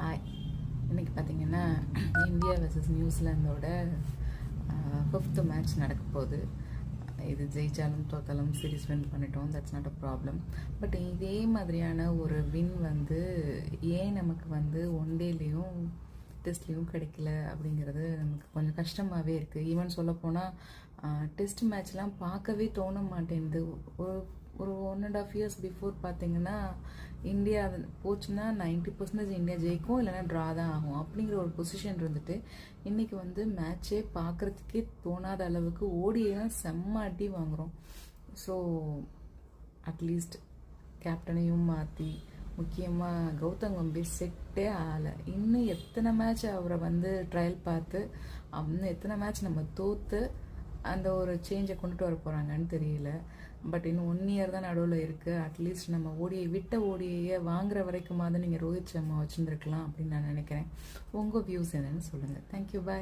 Hi. இன்றைக்கி பார்த்தீங்கன்னா India versus நியூசிலாந்தோட 5th match நடக்க போகுது. இது ஜெயிச்சாலும் தோத்தாலும் சீரிஸ் வின் பண்ணிட்டோம், that's not a problem. But இதே மாதிரியான ஒரு வின் ஏன் நமக்கு ஒன் டேலேயும் டெஸ்ட்லேயும் கிடைக்கல அப்படிங்கிறது நமக்கு கொஞ்சம் கஷ்டமாகவே இருக்குது. ஈவன் சொல்லப்போனால் டெஸ்ட் மேட்ச்லாம் பார்க்கவே தோண மாட்டேங்குது. ஒரு 1.5 years பிஃபோர் பார்த்தீங்கன்னா இந்தியா போச்சுன்னா 90% இந்தியா ஜெயிக்கும், இல்லைன்னா ட்ரா தான் ஆகும் அப்படிங்கிற ஒரு பொசிஷன் இருந்துட்டு இன்றைக்கி மேட்சே பார்க்குறதுக்கே தோணாத அளவுக்கு ஓடியெல்லாம் செம்ம அடி வாங்குகிறோம். ஸோ அட்லீஸ்ட் கேப்டனையும் மாற்றி முக்கியமாக கௌதம் கம்பீர் செட்டே ஆகலை. இன்னும் எத்தனை மேட்ச் அவரை ட்ரையல் பார்த்து இன்னும் எத்தனை மேட்ச் நம்ம தோற்று அந்த ஒரு சேஞ்சை கொண்டுட்டு வர போகிறாங்கன்னு தெரியல. பட் இன்னும் 1 year தான் நடுவில் இருக்குது. அட்லீஸ்ட் நம்ம விட்ட ஓடியை வாங்குற வரைக்குமாவது நீங்கள் ரோஹித் சர்மா வச்சுருந்துருக்கலாம் அப்படின்னு நான் நினைக்கிறேன். உங்கள் வியூஸ் என்னன்னு சொல்லுங்கள். தேங்க்யூ, பாய்.